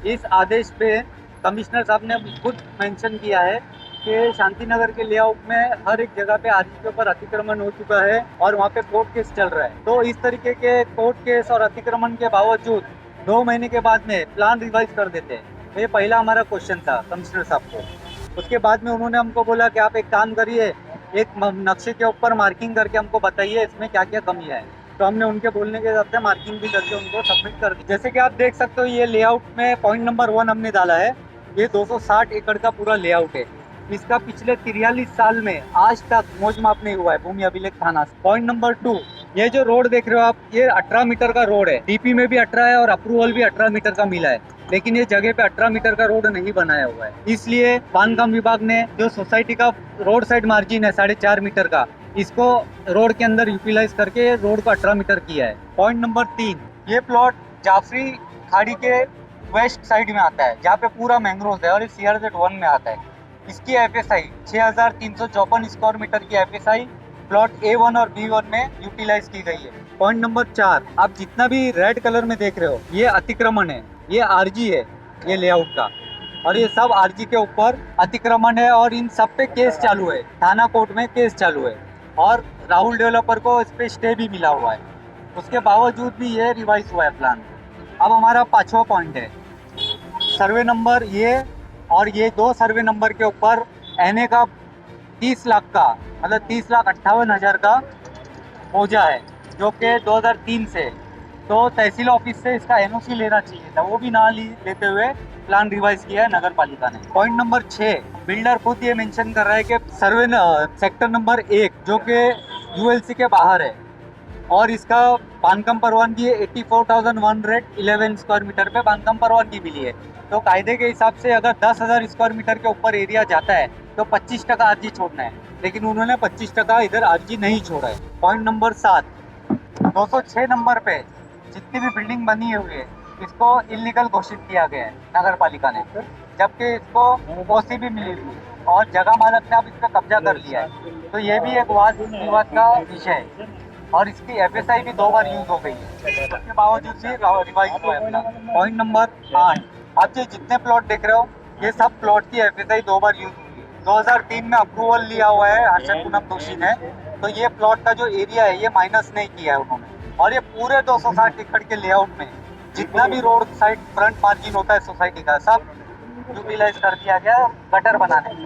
इस आदेश पे कमिश्नर साहब ने खुद मेंशन किया है कि शांति नगर के लेआउट में हर एक जगह पे आरजी के ऊपर अतिक्रमण हो चुका है और वहाँ पे कोर्ट केस चल रहा है। तो इस तरीके के कोर्ट केस और अतिक्रमण के बावजूद 2 महीने के बाद में प्लान रिवाइज कर देते हैं। ये पहला हमारा क्वेश्चन था कमिश्नर साहब को। उसके बाद में उन्होंने हमको बोला कि आप एक काम करिए, एक नक्शे के ऊपर मार्किंग करके हमको बताइए इसमें क्या क्या कमियाँ है। तो हमने उनके बोलने के हिसाब से मार्किंग भी करके उनको सबमिट कर दी। जैसे कि आप देख सकते हो ये लेआउट में पॉइंट नंबर 1 हमने डाला है। ये 260 एकड़ का पूरा लेआउट है। इसका पिछले 43 साल में आज तक मौजमाप नहीं हुआ है भूमि अभिलेख थाना से। पॉइंट नंबर 2, ये जो रोड देख रहे हो आप, ये 18 मीटर का रोड है। डीपी में भी 18 है और अप्रूवल भी 18 मीटर का मिला है, लेकिन ये जगह पे 18 मीटर का रोड नहीं बनाया हुआ है। इसलिए बांधकाम विभाग ने जो सोसाइटी का रोड साइड मार्जिन है 4.5 मीटर का, इसको रोड के अंदर यूटिलाइज करके रोड को 18 मीटर किया है। पॉइंट नंबर 3, ये प्लॉट जाफरी खाड़ी के वेस्ट साइड में आता है जहाँ पे पूरा मैंग्रोव है और इस CRZ1 में आता है। इसकी FSI 6354 स्क्वायर मीटर की FSI प्लॉट A1 और B1 में यूटिलाइज की गई है। पॉइंट नंबर 4, आप जितना भी रेड कलर में देख रहे हो ये अतिक्रमण है, ये RG है ये लेआउट का, और ये सब RG के ऊपर अतिक्रमण है और इन सब पे केस चालू है, थाना कोर्ट में केस चालू है और राहुल डेवलपर को इस पे स्टे भी मिला हुआ है। उसके बावजूद भी ये रिवाइज हुआ है प्लान। अब हमारा 5वां पॉइंट है सर्वे नंबर ये, और ये 2 सर्वे नंबर के ऊपर NA का 30 लाख का, मतलब 30,58,000 का बोझा है जो कि 2003 से, तो तहसील ऑफिस से इसका NOC लेना चाहिए था, वो भी ना लेते हुए प्लान रिवाइज किया है नगर पालिका ने। पॉइंट नंबर 6, बिल्डर खुद ये मेंशन कर रहा है कि सर्वे सेक्टर नंबर 1 जो कि ULC के बाहर है और इसका बांधकाम परवानगी है 84,111 स्क्वायर मीटर पे बांधकाम परवानगी मिली है। तो कायदे के हिसाब से अगर 10,000 स्क्वायर मीटर के ऊपर एरिया जाता है तो 25% आरजी छोड़ना है, लेकिन उन्होंने 25% इधर आरजी नहीं छोड़ा है। पॉइंट नंबर 7, 206 नंबर पे जितनी भी बिल्डिंग बनी हुई है इसको इलीगल घोषित किया गया है नगर पालिका ने, जबकि इसको OC भी मिली हुई है और जगह मालक ने अब इस पर कब्जा कर लिया है। तो ये भी एक वाद विवाद का विषय है और इसकी FSI भी 2 बार यूज हो गई है, उसके बावजूद भी रिवाइज हुआ है अपना। पॉइंट नंबर 8, आप ये जितने प्लॉट देख रहे हो ये सब प्लॉट की FSI 2 बार यूज हुई है। 2003 में अप्रूवल लिया हुआ है हर्षद पूनम दोषी ने, तो ये प्लॉट का जो एरिया है ये माइनस नहीं किया है उन्होंने, और ये पूरे 260 एकड़ के लेआउट में जितना भी रोड साइड फ्रंट मार्जिन होता है सोसाइटी का सब यूटिलाइज कर दिया गया गटर बनाने में,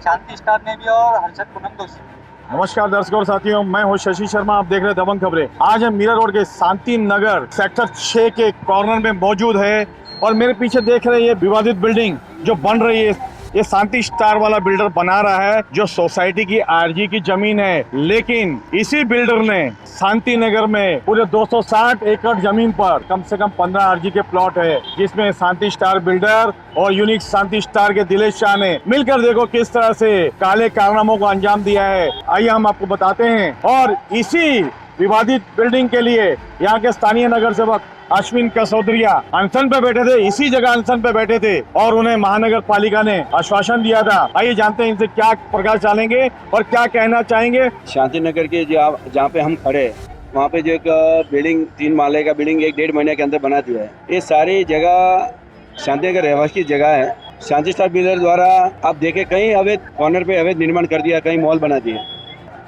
शांति स्टार ने भी और हर्षद पूनम दोषी ने। नमस्कार दर्शकों और साथियों, मैं हूं शशि शर्मा, आप देख रहे हैं दबंग खबरें। आज हम मीरा रोड के शांति नगर सेक्टर 6 के कॉर्नर में मौजूद है और मेरे पीछे देख रहे हैं ये विवादित बिल्डिंग जो बन रही है। ये शांति स्टार वाला बिल्डर बना रहा है जो सोसाइटी की RG की जमीन है, लेकिन इसी बिल्डर ने शांति नगर में पूरे 260 एकड़ जमीन पर कम से कम 15 RG के प्लॉट है, जिसमें शांति स्टार बिल्डर और यूनिक शांति स्टार के दिलेश शाह ने मिलकर देखो किस तरह से काले कारनामों को अंजाम दिया है। आइए हम आपको बताते हैं। और इसी विवादित बिल्डिंग के लिए यहाँ के स्थानीय नगर सेवक अश्विन कसौदरिया अनशन पे बैठे थे, इसी जगह अनशन पे बैठे थे और उन्हें महानगर पालिका ने आश्वासन दिया था। आइए जानते हैं इनसे क्या प्रकाश डालेंगे और क्या कहना चाहेंगे। शांति नगर के जहाँ पे हम खड़े वहाँ पे जो एक बिल्डिंग 3 माले का बिल्डिंग 1-1.5 महीने के अंदर बना दिया है। ये सारी जगह शांति नगर रहवासी की जगह है। शांति स्टार बिल्डर द्वारा आप देखे कहीं अवैध कॉर्नर पे अवैध निर्माण कर दिया, कहीं मॉल बना दिए,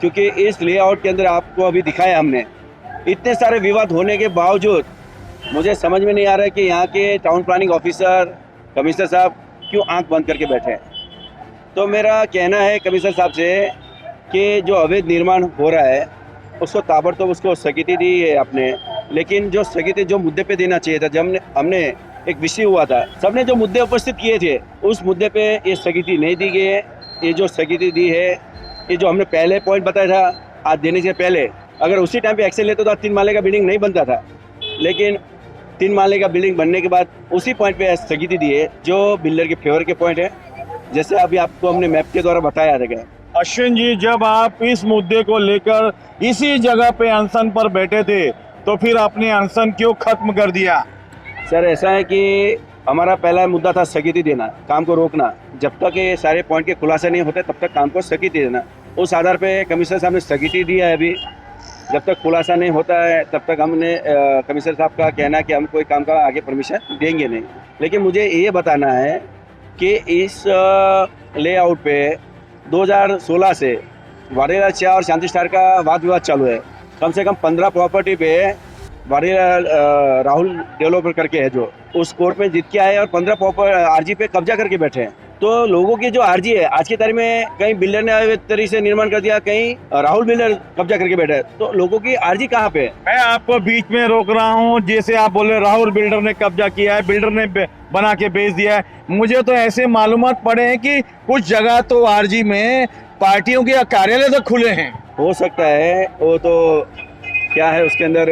क्योंकि इस लेआउट के अंदर आपको अभी दिखाया हमने। इतने सारे विवाद होने के बावजूद मुझे समझ में नहीं आ रहा है कि यहाँ के टाउन प्लानिंग ऑफिसर कमिश्नर साहब क्यों आंख बंद करके बैठे हैं। तो मेरा कहना है कमिश्नर साहब से कि जो अवैध निर्माण हो रहा है उसको ताबड़तोड़ उसको स्थगिति दी है आपने, लेकिन जो स्थगिति जो मुद्दे पे देना चाहिए था, जब हमने एक विषय हुआ था, सबने जो मुद्दे उपस्थित किए थे उस मुद्दे पे ये स्थगिति नहीं दी गई है। ये जो स्थगिति दी है, ये जो हमने पहले पॉइंट बताया था आज देने से पहले, अगर उसी टाइम पे एक्शन लेते तो 3 माले का बिल्डिंग नहीं बनता था, लेकिन 3 माले का बिल्डिंग बनने के बाद उसी पॉइंट पे स्थगिति दी है जो बिल्डर के फेवर के पॉइंट है, जैसे अभी आपको हमने मैप के द्वारा बताया था। अश्विन जी, जब आप इस मुद्दे को लेकर इसी जगह पे अनशन पर बैठे थे तो फिर आपने अनशन क्यों खत्म कर दिया? सर ऐसा है कि हमारा पहला मुद्दा था स्थगिति देना, काम को रोकना, जब तक ये सारे पॉइंट के खुलासे नहीं होते तब तक काम को स्थगिति देना। उस आधार पे कमिश्नर साहब ने स्थगिति दिया है। अभी जब तक खुलासा नहीं होता है तब तक हमने कमिश्नर साहब का कहना है कि हम कोई काम का आगे परमिशन देंगे नहीं। लेकिन मुझे ये बताना है कि इस लेआउट पे 2016 से वाडीलाल शाह और शांति स्टार का वाद विवाद चालू है। कम से कम 15 प्रॉपर्टी पे वाडीलाल राहुल डेवलपर करके है जो उस कोर्ट में जीत के आए और 15 आरजी पे कब्जा करके बैठे हैं। तो लोगों की जो आरजी है आज की तारीख में कहीं बिल्डर ने अवैध तरीके से निर्माण कर दिया, कहीं राहुल बिल्डर कब्जा करके बैठा है। तो लोगों की आरजी कहाँ पे है? मैं आपको बीच में रोक रहा हूँ। जैसे आप बोले राहुल बिल्डर ने कब्जा किया है, बिल्डर ने बना के बेच दिया है, मुझे तो ऐसे मालूमात पड़े हैं कि कुछ जगह तो आरजी में पार्टियों के कार्यालय तो खुले हैं। हो सकता है, वो तो क्या है उसके अंदर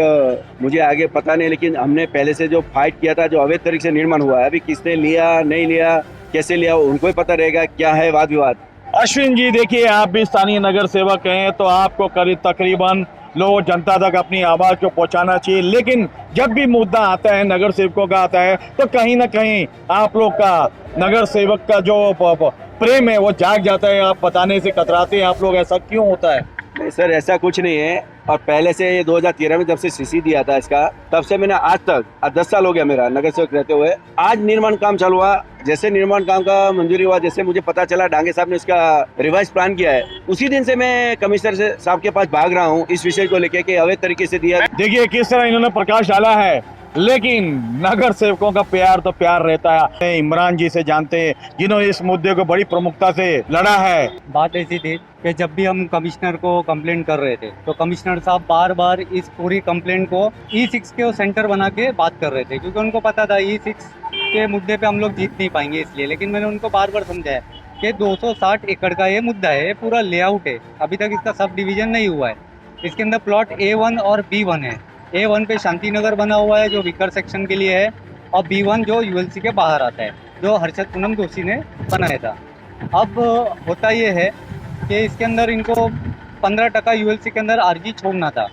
मुझे आगे पता नहीं, लेकिन हमने पहले से जो फाइट किया था, जो अवैध तरीके से निर्माण हुआ है, अभी किसने लिया नहीं लिया कैसे लिया उनको ही पता रहेगा क्या है वाद विवाद। अश्विन जी देखिए, आप भी स्थानीय नगर सेवक हैं तो आपको तकरीबन लोग जनता तक अपनी आवाज को पहुंचाना चाहिए, लेकिन जब भी मुद्दा आता है नगर सेवकों का आता है तो कहीं ना कहीं आप लोग का नगर सेवक का जो प्रेम है वो जाग जाता है, आप बताने से कतराते हैं आप लोग, ऐसा क्यों होता है? नहीं सर, ऐसा कुछ नहीं है। और पहले से 2013 में जब से सीसी दिया था इसका, तब से मैंने आज तक 10 साल हो गया मेरा नगर सेवक रहते हुए। आज निर्माण काम चालू हुआ, जैसे निर्माण काम का मंजूरी हुआ, जैसे मुझे पता चला डांगे साहब ने इसका रिवाइज प्लान किया है, उसी दिन से मैं कमिश्नर से साहब के पास भाग रहा हूँ इस विषय को लेके कि अवैध तरीके से दिया। देखिए किस तरह इन्होंने प्रकाश डाला है, लेकिन नगर सेवकों का प्यार तो प्यार रहता है। इमरान जी से जानते हैं जिन्होंने इस मुद्दे को बड़ी प्रमुखता से लड़ा है। बात ऐसी थी कि जब भी हम कमिश्नर को कंप्लेंट कर रहे थे तो कमिश्नर साहब बार बार इस पूरी कंप्लेंट को E6 के सेंटर बना के बात कर रहे थे, क्योंकि उनको पता था E6 के मुद्दे पे हम लोग जीत नहीं पाएंगे इसलिए। लेकिन मैंने उनको बार बार समझाया कि 260 एकड़ का ये मुद्दा है, पूरा लेआउट है, अभी तक इसका सब डिवीजन नहीं हुआ है। इसके अंदर प्लॉट A1 और B1 है। A1 पे शांति नगर बना हुआ है जो विकर सेक्शन के लिए है, और B1 जो ULC के बाहर आता है, जो हर्षद पूनम जोशी ने बनाया था। अब होता ये है कि इसके अंदर इनको 15% ULC के अंदर आरजी छोड़ना था,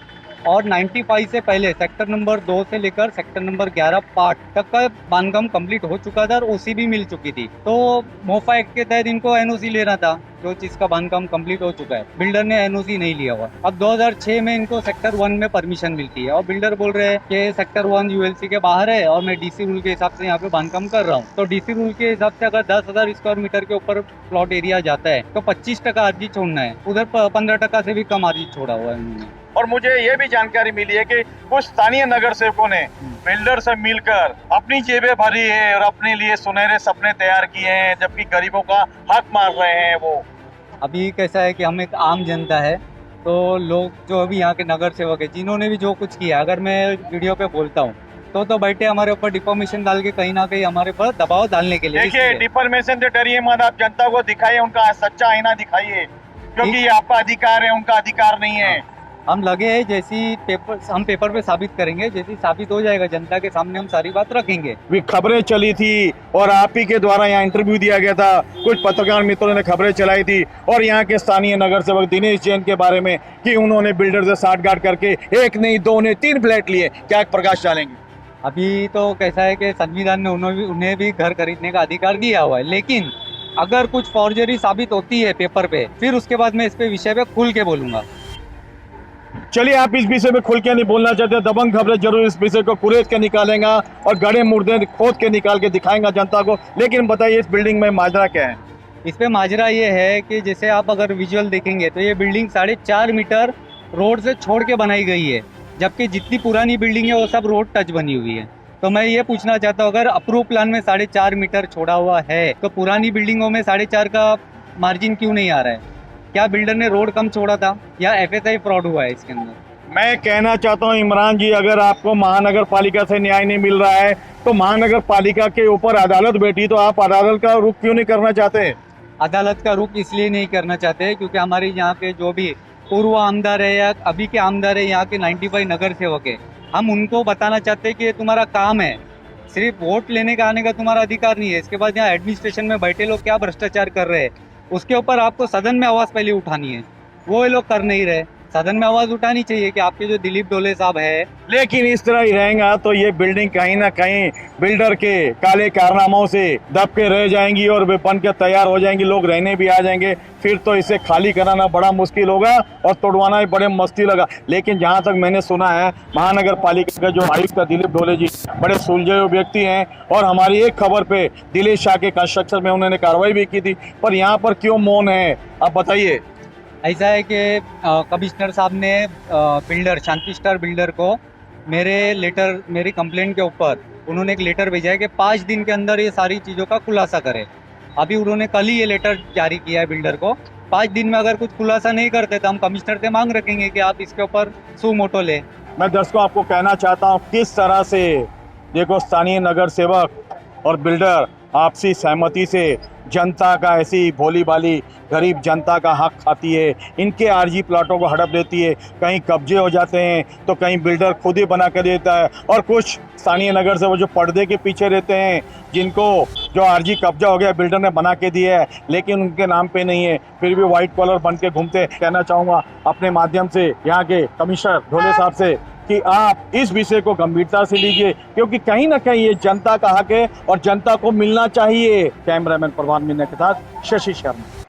और 95 से पहले सेक्टर नंबर 2 से लेकर सेक्टर नंबर 11 पार्ट तक का बांधकाम कंप्लीट हो चुका था और ओसी भी मिल चुकी थी। तो मोफा एक्ट के तहत इनको एनओसी लेना था, जो चीज़ का बांधकाम कंप्लीट हो चुका है। बिल्डर ने एनओसी नहीं लिया हुआ। अब 2006 में इनको सेक्टर 1 में परमिशन मिलती है, और बिल्डर बोल रहे हैं कि सेक्टर 1 ULC के बाहर है और मैं डीसी रूल के हिसाब से यहाँ पे बांधकाम कर रहा हूँ। तो डीसी रूल के हिसाब से अगर 10,000 स्क्वायर मीटर के ऊपर प्लॉट एरिया जाता है तो 25% आरजी छोड़ना है, उधर 15% से भी कम आरजी छोड़ा हुआ है उन्होंने। और मुझे ये भी जानकारी मिली है कि कुछ स्थानीय नगर सेवकों ने बिल्डर से मिलकर अपनी जेबें भरी है और अपने लिए सुनहरे सपने तैयार किए हैं, जबकि गरीबों का हक मार रहे हैं वो। अभी कैसा है कि हम एक आम जनता है, तो लोग जो अभी यहाँ के नगर सेवक है जिन्होंने भी जो कुछ किया, अगर मैं वीडियो पे बोलता हूँ तो बैठे हमारे ऊपर डिफॉर्मेशन डाल के कहीं ना कहीं हमारे ऊपर दबाव डालने के लिए। देखिए डिफॉर्मेशन से डरिए मत, आप जनता को दिखाइए, उनका सच्चा आईना दिखाइए, क्योंकि ये आपका अधिकार है, उनका अधिकार नहीं है। हम लगे हैं जैसी हम पेपर पे साबित करेंगे, जैसी साबित हो जाएगा जनता के सामने हम सारी बात रखेंगे। भी खबरें चली थी और आप ही के द्वारा यहाँ इंटरव्यू दिया गया था, कुछ पत्रकार मित्रों ने खबरें चलाई थी और यहाँ के स्थानीय नगर सेवक दिनेश जैन के बारे में कि उन्होंने बिल्डर से साठगांठ करके 1 नहीं 2 नहीं 3 फ्लैट लिए। क्या प्रकाश डालेंगे? अभी तो कैसा है कि संविधान ने उन्हें भी घर खरीदने का अधिकार दिया हुआ है, लेकिन अगर कुछ फॉर्जरी साबित होती है पेपर पे, फिर उसके बाद मैं इस पे विषय पे खुल के बोलूंगा। चलिए, आप इस विषय में खुल के नहीं बोलना चाहते, दबंग खबरें जरूर इस विषय को कुरेद के निकालेगा और गड़े मुर्दे खोद के निकाल के दिखाएंगा जनता को। लेकिन बताइए इस बिल्डिंग में माजरा क्या है? इस पे माजरा ये है कि जैसे आप अगर विजुअल देखेंगे तो ये बिल्डिंग 4.5 मीटर रोड से छोड़ के बनाई गई है, जबकि जितनी पुरानी बिल्डिंग है वो सब रोड टच बनी हुई है। तो मैं ये पूछना चाहता हूँ, अगर अप्रूव प्लान में 4.5 मीटर छोड़ा हुआ है तो पुरानी बिल्डिंगों में 4.5 का मार्जिन क्यों नहीं आ रहा है? क्या बिल्डर ने रोड कम छोड़ा था या FSI फ्रॉड हुआ है इसके अंदर? मैं कहना चाहता हूँ इमरान जी, अगर आपको महानगर पालिका से न्याय नहीं मिल रहा है तो महानगर पालिका के ऊपर अदालत बैठी, तो आप अदालत का रुख क्यों नहीं करना चाहते? अदालत का रुख इसलिए नहीं करना चाहते क्योंकि हमारे यहाँ के जो भी पूर्व आमदार है या अभी के आमदार है, यहाँ के 95 नगर सेवक है, हम उनको बताना चाहते हैं कि ये तुम्हारा काम है, सिर्फ वोट लेने का आने का तुम्हारा अधिकार नहीं है। इसके बाद यहाँ एडमिनिस्ट्रेशन में बैठे लोग क्या भ्रष्टाचार कर रहे हैं उसके ऊपर आपको सदन में आवाज़ पहले उठानी है, वो ये लोग कर नहीं रहे। सदन में आवाज उठानी चाहिए कि आपके जो दिलीप डोले साहब है, लेकिन इस तरह ही रहेगा तो ये बिल्डिंग कहीं ना कहीं बिल्डर के काले कारनामों से दब के रह जाएंगी और वे बन के तैयार हो जाएंगी, लोग रहने भी आ जाएंगे, फिर तो इसे खाली कराना बड़ा मुश्किल होगा और तोड़वाना भी बड़े मस्ती लगा। लेकिन जहां तक मैंने सुना है, महानगर पालिका के जो आयुक्त दिलीप डोले जी बड़े सुलझे हुए व्यक्ति हैं और हमारी एक खबर पे दिलेश शाह के कंस्ट्रक्शन में उन्होंने कार्रवाई भी की थी, पर यहाँ पर क्यों मौन है, आप बताइए। ऐसा है कि कमिश्नर साहब ने बिल्डर शांति स्टार बिल्डर को मेरी कंप्लेंट के ऊपर उन्होंने एक लेटर भेजा है कि 5 दिन के अंदर ये सारी चीज़ों का खुलासा करें। अभी उन्होंने कल ही ये लेटर जारी किया है बिल्डर को। 5 दिन में अगर कुछ खुलासा नहीं करते तो हम कमिश्नर से मांग रखेंगे कि आप इसके ऊपर सू मोटो ले। मैं दर्शकों आपको कहना चाहता हूँ किस तरह से देखो स्थानीय नगर सेवक और बिल्डर आपसी सहमति से जनता का ऐसी भोली भाली गरीब जनता का हक खाती है, इनके आरजी प्लाटों को हड़प देती है, कहीं कब्जे हो जाते हैं तो कहीं बिल्डर खुद ही बना कर देता है, और कुछ स्थानीय नगर से वो जो पर्दे के पीछे रहते हैं जिनको जो आरजी कब्जा हो गया बिल्डर ने बना के दिया है लेकिन उनके नाम पे नहीं है, फिर भी वाइट कॉलर बन के घूमते हैं। कहना चाहूँगा अपने माध्यम से यहाँ के कमिश्नर ढोले साहब से कि आप इस विषय को गंभीरता से लीजिए, क्योंकि कहीं ना कहीं ये जनता का हक है और जनता को मिलना चाहिए। कैमरामैन परवान मीना के साथ शशि शर्मा।